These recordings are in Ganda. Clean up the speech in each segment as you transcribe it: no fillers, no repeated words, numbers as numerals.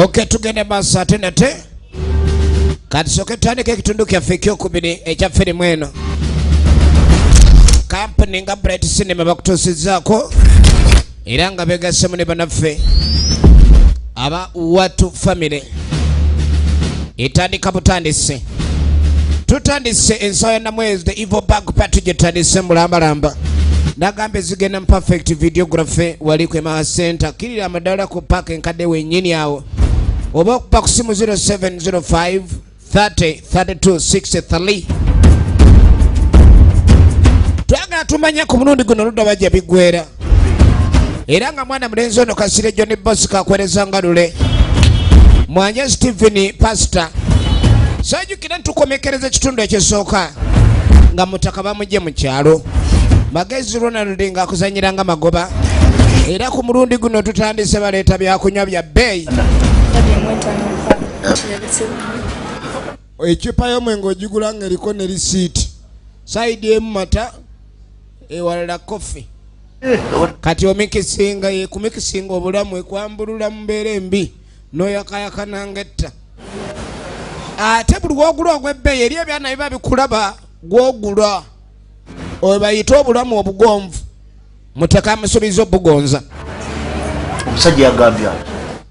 Okay, tugende basa atenate. Katisoke tuandike ekitundu kyaffe ekyokubiri ekya firimu eno. Company nga Bright Cinema bakutuusizaako era nga beegassemu ne bannaffe aba Watu Family. Etandika butandise. Tutandise ensawo ya Namwezi, the Evil Bag Party gyetandise mulambalamba. Nagambe zigenda mu perfect videography wali ku Emma Center. Kirira amadala ku park enkadde wennyini awo. Oba okupa ku simu 0705 30 32 63. Twagala tumanya ku mulundi guno ludda bajja biggwera. Era nga mwana mulenzi ono Kasire John Boss kakwereza nga lule. Mwanya Stephen Pastor. Sajukira ntukomekereza kitundu ekisooka nga mutaka bamujje mu kyalo. Magezi Ronald nga akuzanyiranga magoba. Era ku mulundi guno tutandise baleeta byakunywa bya bbeeyi. Ekyupa y'omwenge ogigula ng'eriko ne risiiti. Saidi emu mata ewalala kofi. Kati omikisinga kumikisinga obulamu ekwambulula mu mbeera embi n'oyakayaka nangetta. Ate buli gw'ogula ogw'ebbeeyi eri ebyana biba bikulaba gw'ogula. Oyo bayita obulamu obugonvu. Muteka musubiza obugonza. Omusajja yagambye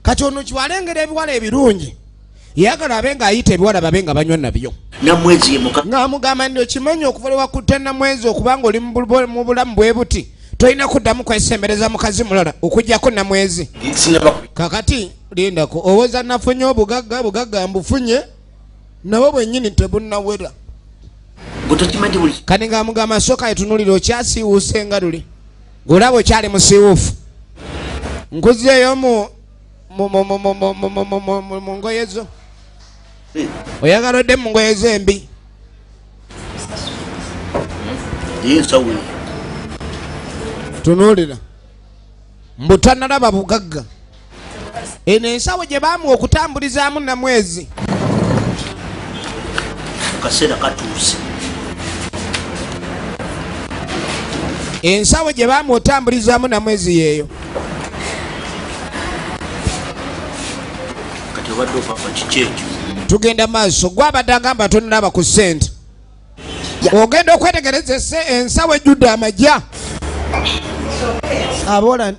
kati ono kiwalengera ebiwala ebirungi yagala abenga ayita ebiwala babenga banywa nabyo. Namwezi nga mugamba ndio kimanyi okuvalibwa kutta Namwezi okubanga oli mu bulamu bwe buti tolina kuddamu kwesembereza mukazi mulala okujjako Namwezi. Kakati lindako owoza nafunye obugagga mbufunye nabo bwennyini tebunnawera. Kati nga mugamba sooka etunulira okyasiiwuuse nga luli ng'olaba okyali musiiwuufu. Nkuzeeyo mu ngoye zo oyagala odde mu ngoye zo embi. Tunuulira mbu tannalaba bugagga. Eno ensawo gye baamuwa okutambulizaamu Namwezi kaseera katuuse. Ensawo gye baamuwa otambulizaamu Namwezi yeeyo. Tugenda maaso gwabadde agamba tonalaba ku ssente. Ogenda okwetegereza ensawo ejjudde amajja. Aboola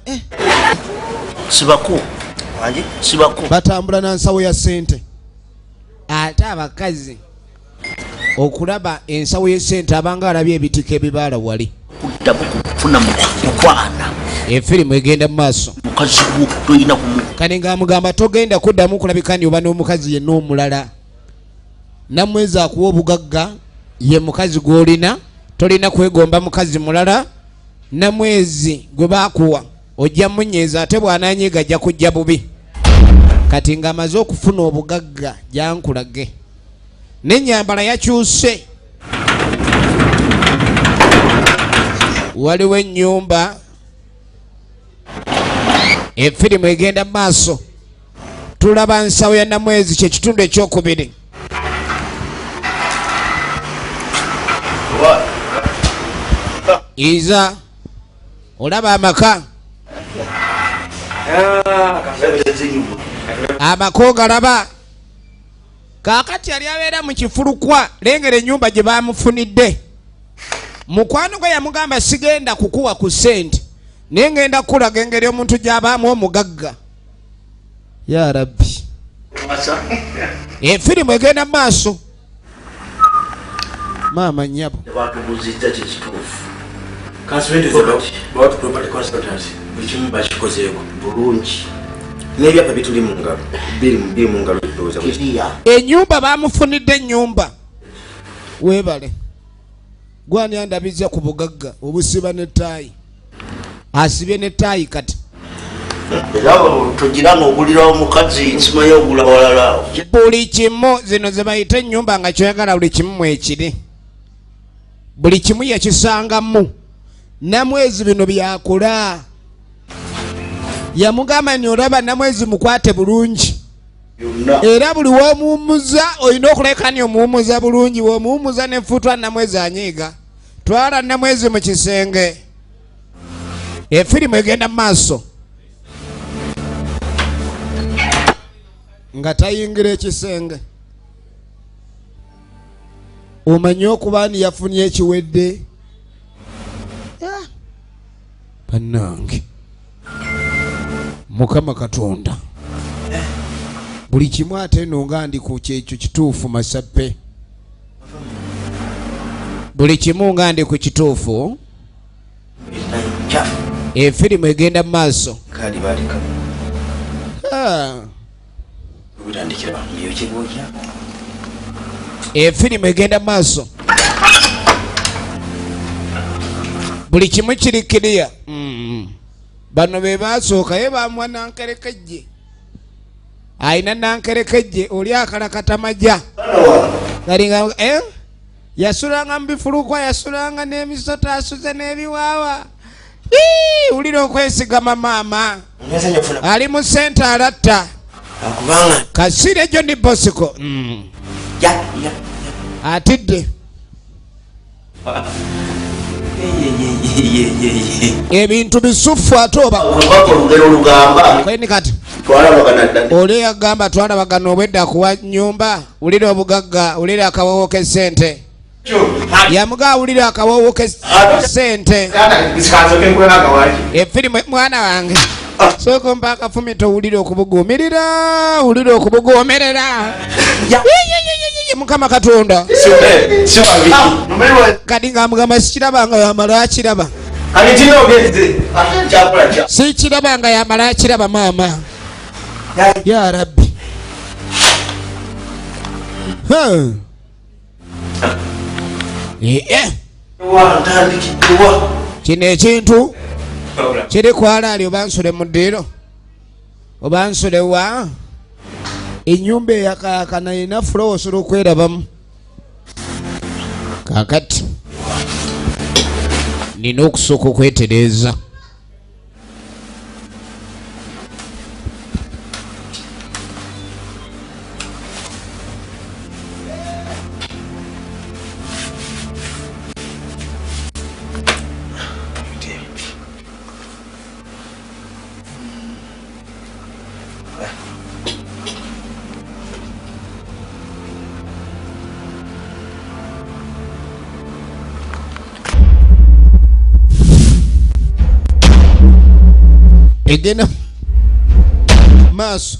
sibako batambula na nsawo ya ssente. Ate abakazi okulaba ensawo y'essente abanga alabye ebitiko ebibaala wali. Kuddamu mukwana. Efirimu egenda mu maaso. Mukazi gwo toyina kumu. Kani nga mugamba togenda kuddamu kulabika nti oba n'omukazi yenna omulala. Namwezi akuwa obugagga ye mukazi gw'olina. Tolina kwegomba mukazi mulala. Namwezi gwe baakuwa ojja munyeeza ate bw'ananyiga ajja kujja bubi. Kati nga amaze okufuna obugagga jankulage. N'ennyambala yakyuse. Waliwo ennyumba. Efirimu egenda maaso. Tulaba nsawo ya Namwezi kye kitundu ekyokubiri. Iza olaba amaka. Amaka ogalaba. Kaakati yali abeera mu kifulukwa lengera ennyumba gye baamufunidde. Mukwano gwe yamugamba sigenda kukuwa ku ssente naye ngenda kukulaga engeri omuntu gy'abaamu omugagga. Ya Rabbi. Efirimu egenda mu maaso. Maama nnyabo. Batubuzizza kikituufu. Bulungi. N'ebyapa bituli mu ngalo. Biri mu ngalo eddooza. Ennyumba baamufunidde ennyumba. Weebale. Gwani andabiza ku bugagga obusiba n'ettaayi. Asibye n'ettaayi kati. Era togira ng'ogulira omukazi nsimanyi ogula walala. Buli kimu zino ze bayita ennyumba nga kyoyagala buli kimu mwekiri. Buli kimu yakisangamu. Namwezi bino byakula. Yamugamba nti olaba Namwezi mukwate bulungi. Era buli w'omuwummuza olina okuleka ni omuwummuza bulungi. W'omuwummuza n'enfuutwa Namwezi anyiiga. Twala Namwezi mu kisenge. Efirimu egenda mu maaso. nga tayingira ekisenge. Omanyi okuba ni yafunye ekiwedde? Bannange Mukama Katonda buli kimu ate eno nga ndi ku kyekyo kituufu Masappe. Buli kimu nga ndi ku kituufu. Efirimu egenda mu maaso. Efirimu egenda mu maaso. Buli kimu kiri kiriya. Bano be baasooka ye bamuwa nankerekejje. Ayina nankerekejje oli akalakata majja. Galinga yasulanga mu bifulukwa, yasulanga n'emisota, asuze n'ebiwawa. Ulira okwesigama maama. Ali mu senta alatta. Kasire John Bosco. Atidde. Ebintu bisufu atoba. Kweni kati. Oli yagamba twalabagana obwedda kuwa nyumba. Ulira obugagga, ulira akawowo k'essente. Yamuga ulira akawowo k'essente. Efirimu mwana wange. Soko mpaka fumito ulira okubuguumirira, ulira okubuguumerera. Mukama Katonda. Kati nga mugamba sikirabanga yamala akiraba. Sikirabanga yamala akiraba maama. Ya Rabbi. Kino ekintu kiri kwalaali oba nsule mu ddiiro oba nsule wa ennyumba eyakaakana erina fulowa osobola okwerabamu. Kaakati nina okusooka okwetereeza. Egena maaso.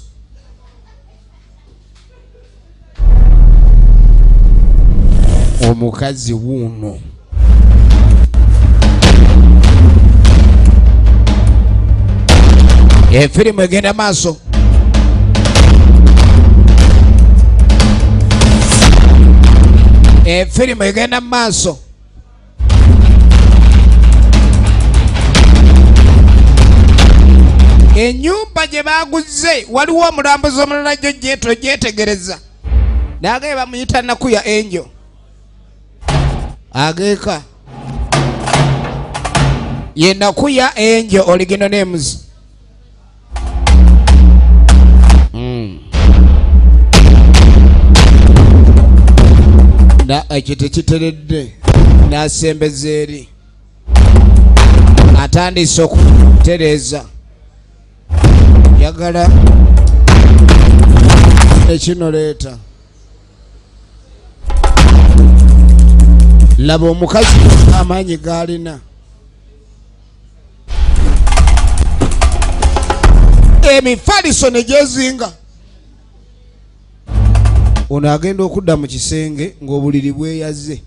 Omukazi wuuno efirimu egenda maaso. Efirimu egenda maaso. Ennyumba gye baaguze waliwo omulambuzi omulala gyo gyetegereza. Naagaye bamuyita Nakuya Enjo. Ageeka ye Nakuya Enjo original names. Na ekite kiteredde n'asembeza eri atandise okutereeza. Yagala ekino leeta. Laba omukazi amaanyi g'alina. Emifaliso ne gyezinga. Ono agenda okudda mu kisenge ng'obuliri bweyazze.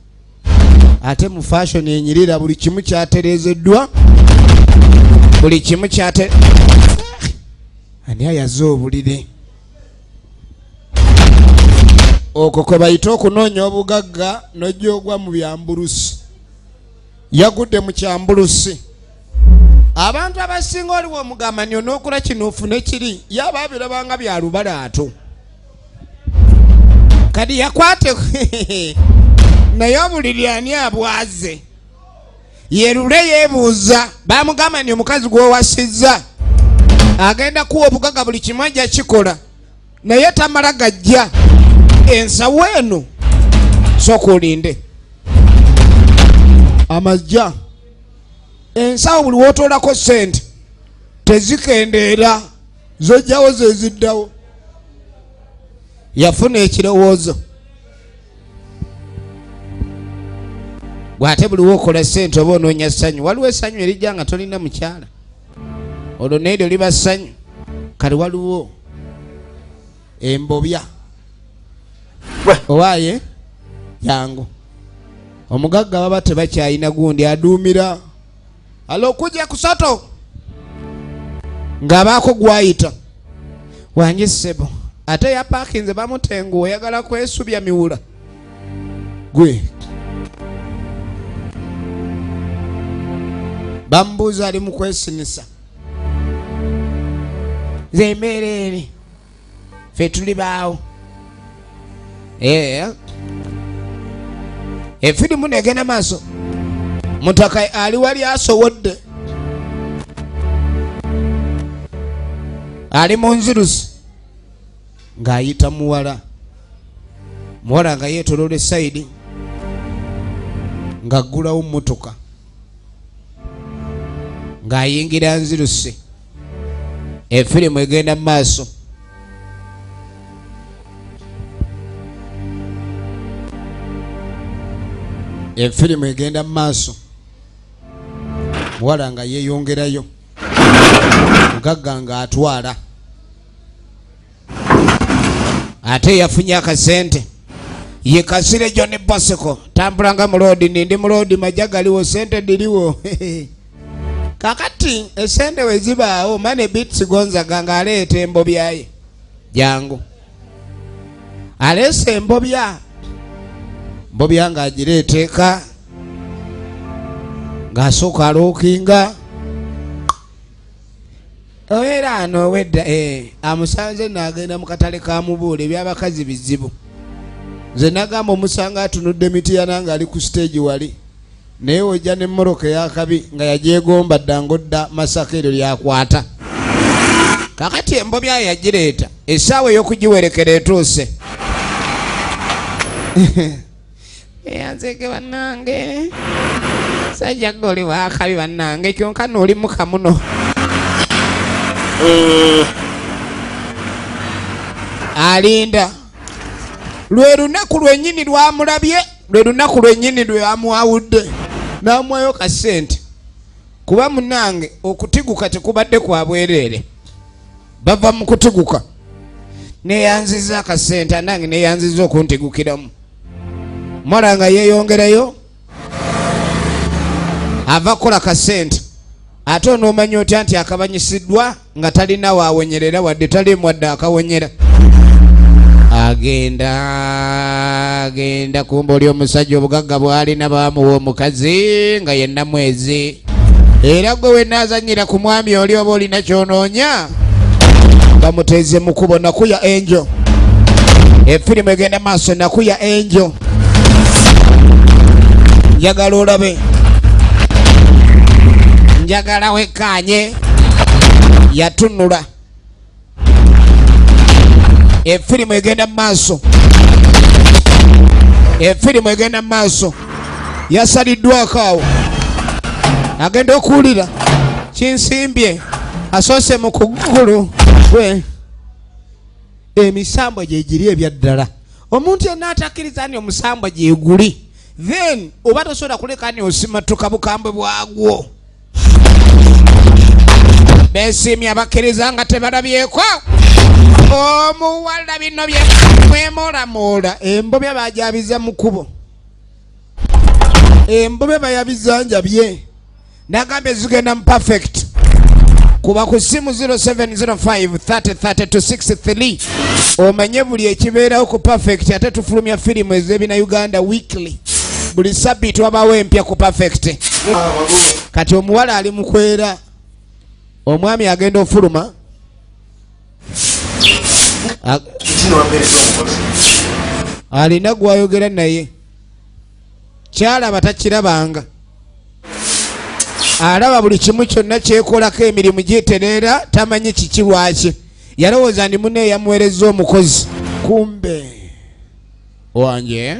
Ate mu fashion enyirira buli kimu kyatereezeddwa. Buli kimu kyate ani ayaze obuliri. Okwo kwe bayita okunoonya obugagga n'ojja ogwa mu byambulusi. Yagudde mu kyambulusi. Abantu abasinga oliwo omugamba nyo n'okula kino ofune kiri yaba abirabanga bya lubalaato. Kadi yakwate naye obuliri ani abwaze. Yerule yeebuuza bamugamba nyo omukazi gw'owasizza agenda kuwa obugagga buli kimu ajja kikola naye tamala gajja. Ensawo eno sooka olinde amajja. Ensawo buli wootoolako ssente tezikendeera zojjawo zeziddawo. yafuna ekirowoozo bw'ate buli wokola ssente oba onoonya ssanyu waliwo essanyu erijja nga tolina mukyala olwo neryo liba ssanyu kati waliwo embobya owaaye yangu omugagga baba tebakyayina gundi aduumira alokujja kusoto ng'abaako gwayita wange ssebo ate yapaakinze bamutengu oyagala kwesubya miwula gwe bamubuuza ali mu kwesinisa nze embeereri ffe tuli baawo efirimu negenda maaso mutaka ali wali asowodde ali mu nziruzi ng'ayita muwala nga yeetolola esayidi ng'aggulawo mmotoka ng'ayingira nziruzi efirimu egenda mu maaso efirimu egenda mu maaso muwala nga yeeyongerayo mugagga nga atwala ate yafunye akasente ye Kasire John Bosco tambulanga mu road nindi mu road majja galiwo sente diriwo kakati esente wezibaawo mane bits gonzaga nga aleeta embobyaye jangu aleese embobya nga agireeteeka ng'asooka alookinga era ano wedda amusanze n'agenda mu katale ka mubuule ebyabakazi bizibu nze nagamba omusanga atunudde mitiyana nga ali ku stage wali naye wojja n'emmoroka eyakabi nga yagyegomba ddangodda Masaka eryo lyakwata kakati embobya yagireeta essaawa ey'okugiwerekera etuuse yanzeke bannange sajja goli wakabi bannange kyonka n'oli muka muno alinda lwe lunaku lwennyini lwamulabye lwe lunaku lwennyini lwe amuwawudde n'amuwayo kasente kuba munnange okutiguka tekubadde kwa bwereere bava mu kutiguka neyanziza akasente anange neyanziza okuntigukiramu mala nga yeeyongerayo ava kola kasente ate onoomanya otya nti akabanyisiddwa nga talina waawonyerera wadde talimu wadde akawonyera agenda kumba oli omusajja obugagga bw'alina baamuwa omukazi nga ye Namwezi era gwe wenaazanyira ku mwami oli oba olina kyonoonya bamuteeze mu kubo nakuya Angel efirimu egenda maaso nakuya Angel njagala olabe njagala wekkaanye yatunula efirimu egenda maaso efirimu egenda maaso yasaliddwako awo agenda okuwulira kinsimbye asoose mu kugulu we emisambwa gyegiri ebyaddala omuntu yenna atakkiriza ni omusambwa gyeguli then oba tosobola kuleka ni osimatuka bukambwe bwagwo besimye abakkiriza nga tebalabyeko omuwala bino byemwemoolamola embobya bajabiza mu kubo embobya bayabizanjabye nagambe zigenda mu perfect kuba ku simu 0705303263 omanye buli ekibeerawo ku perfect ate tufulumya firimu ez'ebina Uganda weekly buli sabbiiti wabaawo empya ku perfect kati omuwala ali mu kwera omwami agenda ofuluma alina gwayogera naye kyalaba takirabanga alaba buli kimu kyonna kyekolako emirimu gyetereera tamanyi kiki lwaki yalowooza ndi munne yamuweereza omukozi kumbe wange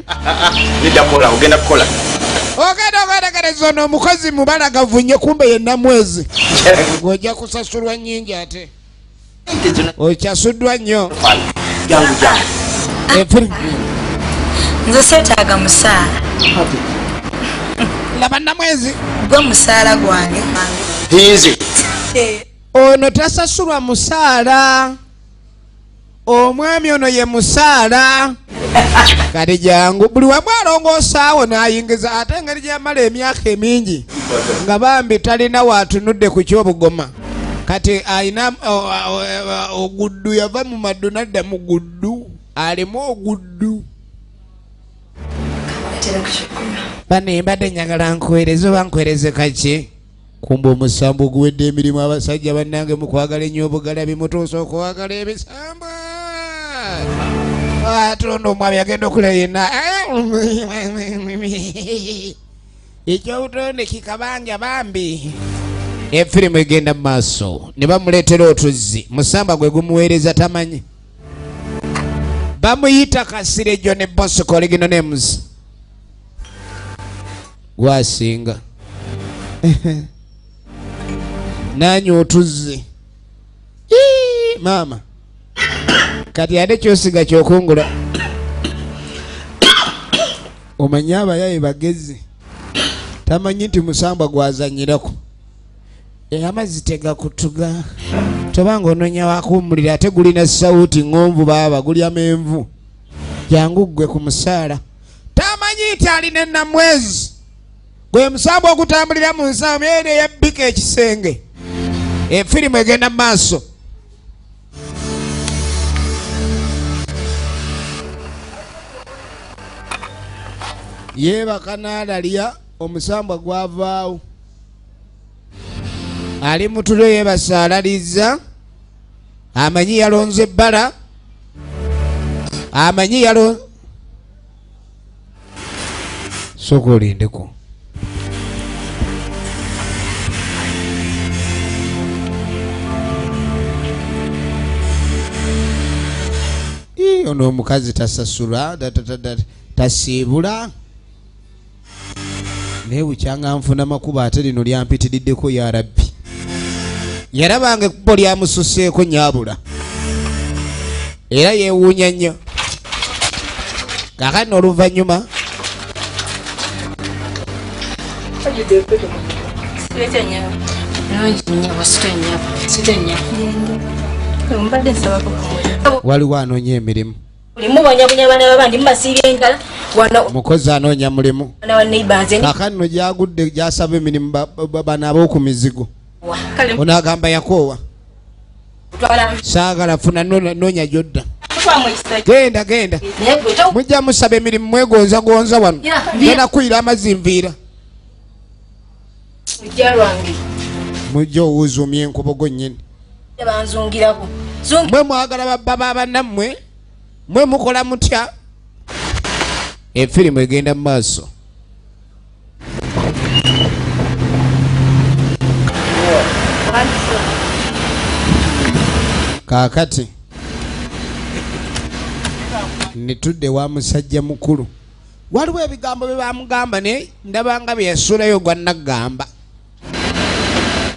ogenda okwetegereza ono omukozi mubalagavu nnyo kumbe ye Namwezi ng'ojja kusasulwa nnyingi ate okyasuddwa nnyo Nze seetaaga musaala. Laba Namwezi. Gwe musaala gwange. Hizi. Ono tasasulwa musaala. Omwami ono ye musaala. Kati jangu buli wamu alongoosa awo n'ayingiza ate engeri gy'amala emyaka emingi nga bambi talina waatunudde ku ky'obugoma. Kati ayina oguddu yava mu maddu nadda mu guddu alimu oguddu. Bane mbadde njagala nkuweereze oba nkuweereze kaki? Kumba omusambo oguwedde emirimu abasajja bannange mu kwagala ennyo obugala bimutuusa okwagala ebisambo. Atondo omwami agenda okula yenna ekyobutonde kikabanja bambi. Efirimu egenda mu maaso ne bamuleetera otuzzi musamba gwe gumuweereza tamanyi. Bamuyita Kasire John Bosco original names. Gwasinga nanyi otuzzi mama kati ate kyosiga kyokungula. Omanyi abayaye bagezi tamanyi nti musamba gwazanyirako. Amazzi tegakutuga tobanga ononya wakuwummulira ate gulina sawuti ng'onvu baaba guli amenvu. Jangu ggwe ku musaala tamanyi nti alina Namwezi gwe musamba ogutambulira mu nsawo eri eyabbika ekisenge. Efirimu egenda mu maaso. Yeebaka n'alalya omusambwa gwavaawo. Ali mutulo yeebasa alaliza. Amanyi yalonze ebbala. Amanyi yalonze. Sooka olindeko. Ono omukazi tasasula tasiibula. Naye bukyanga nfuna makuba ate lino lyampitiriddeko ya Rabbi. Yarabanga ekkubo lyamususeeko nyabula. Era yeewuunya nnyo. Kakati n'oluvannyuma waliwo anoonya emirimu. Mukozi anoonya mulimu. Kakati no gyagudde gyasaba emirimu bano ab'oku mizigo. Ono agamba yakoowa. Saagala funa noonya gyodda. Genda. Mujja musaba emirimu mwegonzagonza wano. Genda kuyira amazzi nviira. Mujja owuzuumya enkobogo nnyini. Mwe mwagala baba bannammwe. Mwe mukola mutya. Efirimu egenda mu maaso. Kaakati nitudde wa musajja mukulu. Waliwo ebigambo bye bamugamba ne ndabanga bye yasulayo gwa nagamba.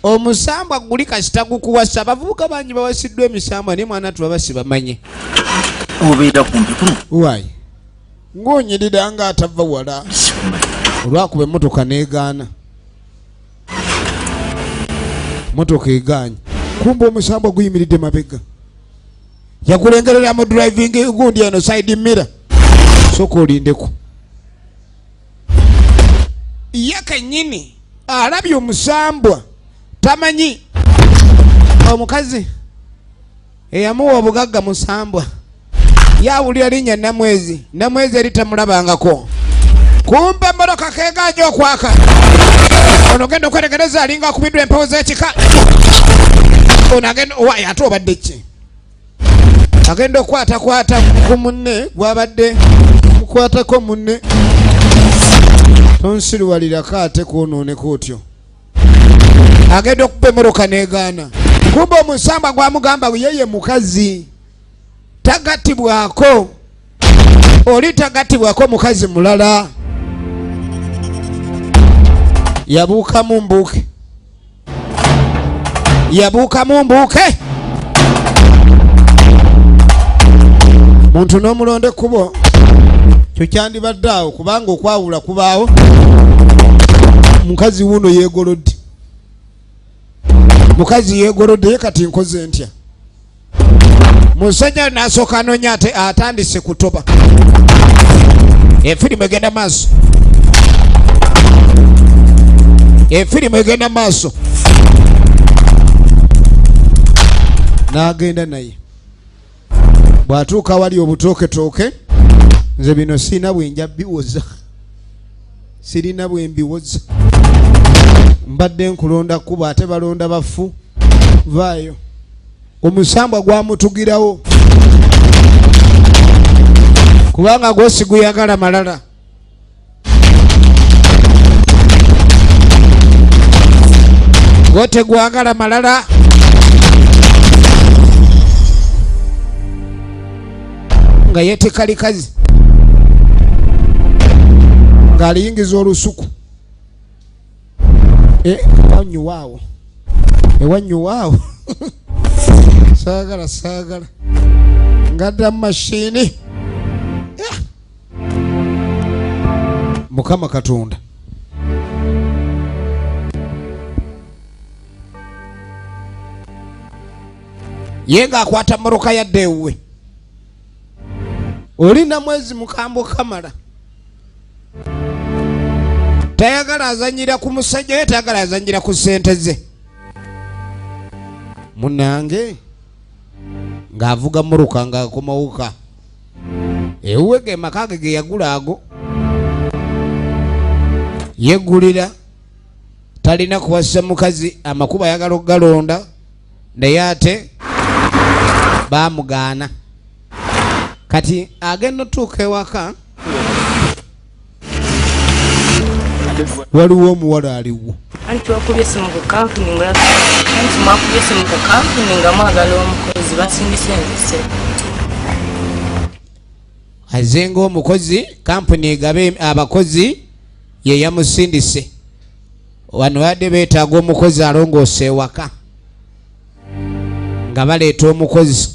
Omusambwa guli kasita gukuwasa abavubuka bangi bawasiddwa emisambwa naye mwana tubabasibamanye. Obeera kumpi kuno. Why? Ng'onyirira nga atava wala. Olwakuba emmotoka n'egaana. Motoka egaanye. Kumba omusambwa guyimiridde mabega. Yakulengerera mu driving gundi eno side mirror. Sooka olindeko. Ye kennyini alabye omusambwa tamanyi omukazi eyamuwa obugagga musambwa. Yawulira linnya Namwezi. Namwezi eri tamulabangako. Kumbe emmotoka kegaanye okwaka. Ono genda okwetegereza alinga akubiddwa empewo z'ekika. Ono agenda owaye ate obadde ki? Agenda okwata ku munne bw'abadde mukwatako munne. Tonsiruwalirako ate kwonooneka otyo. Agenda okuba emmotoka n'egaana. Kumbe omusamba gwamugamba yeye mukazi. Tagatibwako. Oli tagatibwako mukazi mulala. Yabuukamu mbuuke. muntu n'omulonde kubo kyo kyandibadde awo kubanga okwawula kubaawo. Mukazi wuno yeegolodde, mukazi yeegolodde ye kati nkoze ntya. Musajja n'asooka anoonya ate atandise kutoba. Efirimu egenda maaso, efirimu egenda maaso. N'agenda naye bw'atuuka wali obutooketooke. Nze bino sirina bwenja biwoza, sirina bwe mbiwoza. Mbadde nkulonda kuba ate balonda bafu. Vaayo omusambwa gwamutugirawo kubanga gwosi guyagala malala. Gwo tegwagala malala. Nga yetekalikazi ng'aliyingiza olusuku. Ewanyuwaawo, ewanyuwaawo. Saagala saagala ngadda mu mashini. Mukama Katonda. Ye ng'akwata mmotoka yadde ewuwe. Oli Namwezi mukambwe kamala. Tayagala azanyira ku musajja, ye tayagala azanyira ku ssente ze. Munange ng'avuga mmotoka ng'akomawuka. Ewuwe ge maka ge yagula ago. Yeggulira talina kuwasa mukazi, amakuba ayagala okugalonda naye ate baamugaana. Kati agenda otuuka ewaka waliwo omuwala aliwo. Anti wakubye simu ku kampuni nga anti mwakubye simu ku kampuni nga mwagala omukozi basingise nzise. Azenga omukozi kampuni egabe abakozi ye yamusindise. Wano badde beetaaga omukozi alongoose ewaka nga baleeta omukozi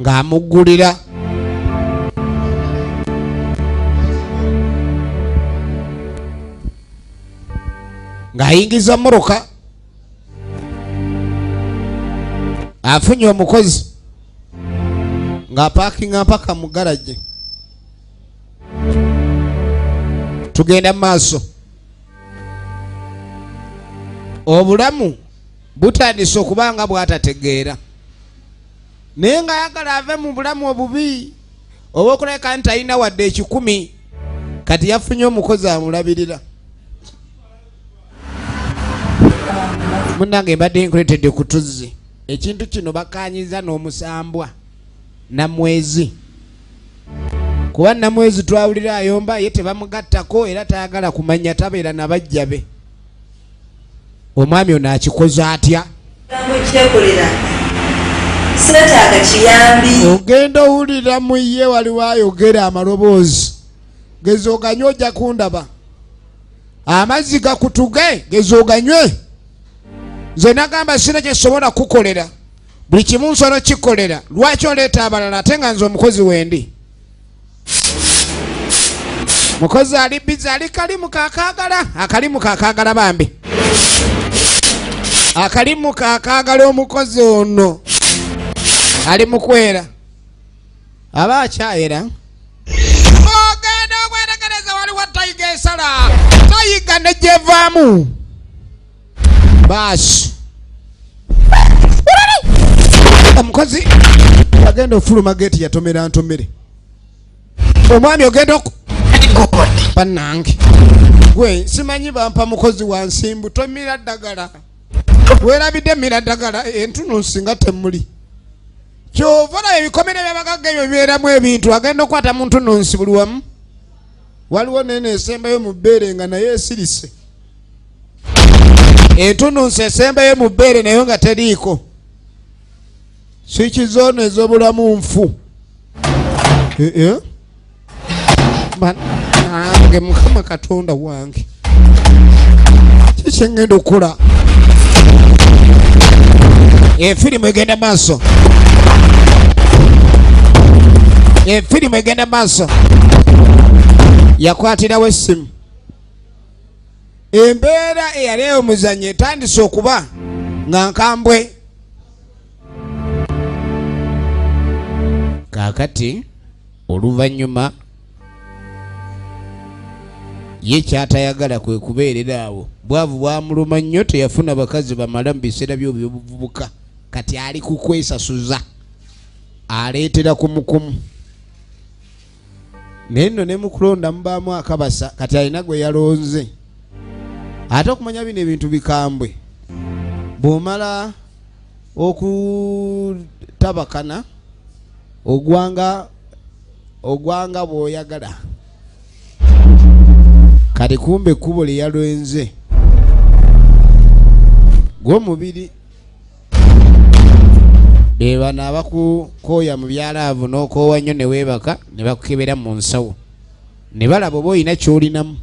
ng'amuggulira. Ng'ayingiza mmotoka afunye omukozi ng'apaakinga mpaka mu garage. Tugenda mu maaso. Obulamu butandise okubanga bwatategeera naye ng'ayagala ave mu bulamu obubi oba okuleka nti alina wadde ekikumi. Kati yafunye omukozi amulabirira. Munnange mbadde nkuleetedde ku tuzzi. Ekintu kino bakanyiza n'omusambwa Namwezi. Kuba Namwezi twawulira ayomba ye tebamugattako era tayagala kumanya tabeera na bajja be. Omwami ono akikoze atya? Ogenda owulira mu ye waliwo ayogera amaloboozi. Geza oganywe ojja kundaba. Amazzi gakutuge geza oganywe. Nze nagamba sina kye sobola kukolera. Buli kimu nsobola kikolera. Lwaki oleeta abalala ate nga nze omukozi wendi? Mukozi ali bizi ali kalimu kakagala. Akalimu kakagala bambi. Akalimu kakagala omukozi ono. Ali mukwera. Aba akyayera. Ogenda okwetegereza waliwo tayiga esala. Tayiga nejjevaamu. Baasi. Omukozi agenda ofuluma geeti yatomera ntomere. Omwami ogenda oku. Bannange. Gwe simanyi bampa mukozi wa nsimbu tomira ddagala. Weerabidde mira ddagala entunuusi nga temuli. Kyova olaba ebikomere by'abagagga ebyo bibeeramu ebintu agenda okwata mu ntunuusi buli wamu. Waliwo nene esembayo mu bbeere nga naye esirise. Entunuusi esembayo mu bbeere naye nga teriiko. Si kizoono ez'obulamu nfu. Nange Mukama Katonda wange. Kiki ngenda okukola? Efirimu egenda maaso. Efirimu egenda maaso. Yakwatirawo essimu. Embeera eyali omuzannyo etandise okuba nga nkambwe. Kaakati oluvannyuma ye kyatayagala kwe kubeerera awo. Bwavu bwamuluma nnyo, teyafuna bakazi bamala mu biseera by'obuvubuka. Kati ali kukwesasuza, aleetera kumukumu. Naye nno ne mu kulonda mubaamu akabasa, kati alina gwe yalonze. Ate okumanya bino ebintu bikambwe, bw'omala okutabakana ogwanga bw'oyagala. Kati kumbe ekkubo lye yalwenze gw'omubiri. Be bano abakukooya mu byalaavu n'okoowa nnyo ne weebaka ne bakukebera mu nsawo ne balaba oba olina ky'olinamu.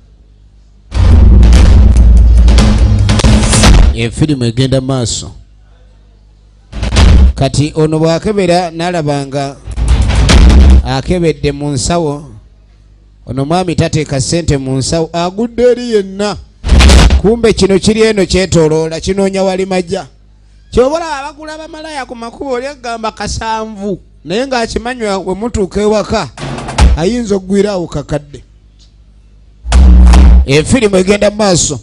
Efirimu egenda maaso. Kati ono bw'akebera n'alaba nga akebedde mu nsawo, ono mwami tateeka ssente mu nsawo, agudde eri yenna. Kumbe kino kiri eno kyetooloola kinoonya wali majja. Kyobola abagula bamalaya ku makubo oli agamba kasanvu, naye ng'akimanywa bwe mutuuka ewaka ayinza okugwiraawo kakadde. Efirimu egenda mu maaso.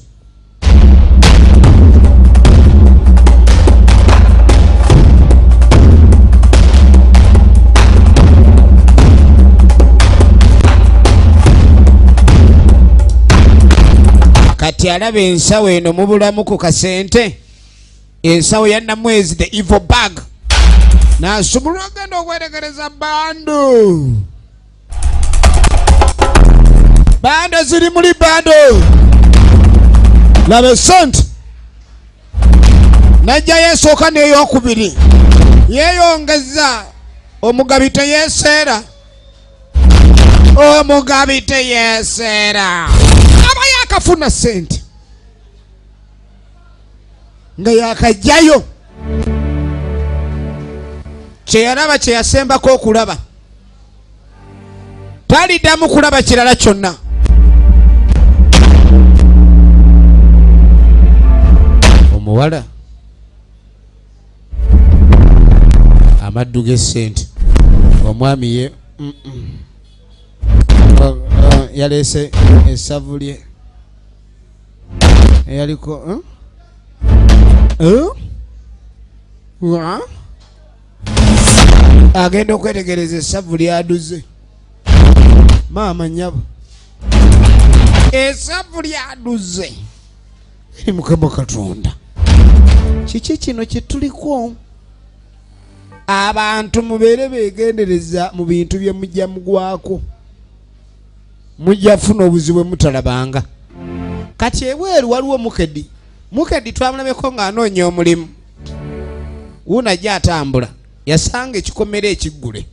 Kati alaba ensawo eno mubulamu ku kasente, ensawo ya Namwezi, the evil bag. N'asubula ogenda okwetegereza bando. Bando ziri muli bando. Laba esente. Najja yeesooka n'eyokubiri. Yeeyongeza. Omugabi teyeeseera. Omugabi teyeeseera. Aba yakafuna sente nga yakajjayo. Kyeyalaba kyeyasembako okulaba. Taliddamu kulaba kirala kyonna. Omuwala amaddu g'essente. Omwami ye yaleese essavu lye eyaliko agenda okwetegereza essavu lyaduze. Maama nyabo, essavu lyaduze. Mukama Katonda, kiki kino kye tuliko? Abantu mubeere beegendereza mu bintu bye mujja mugwako. Mujja funa obuzibu mutalabanga. Kati ebweru waliwo Mukedi twamulabeko ng'anoonya omulimu. Wuuna ajja atambula, yasanga ekikomera ekiggule.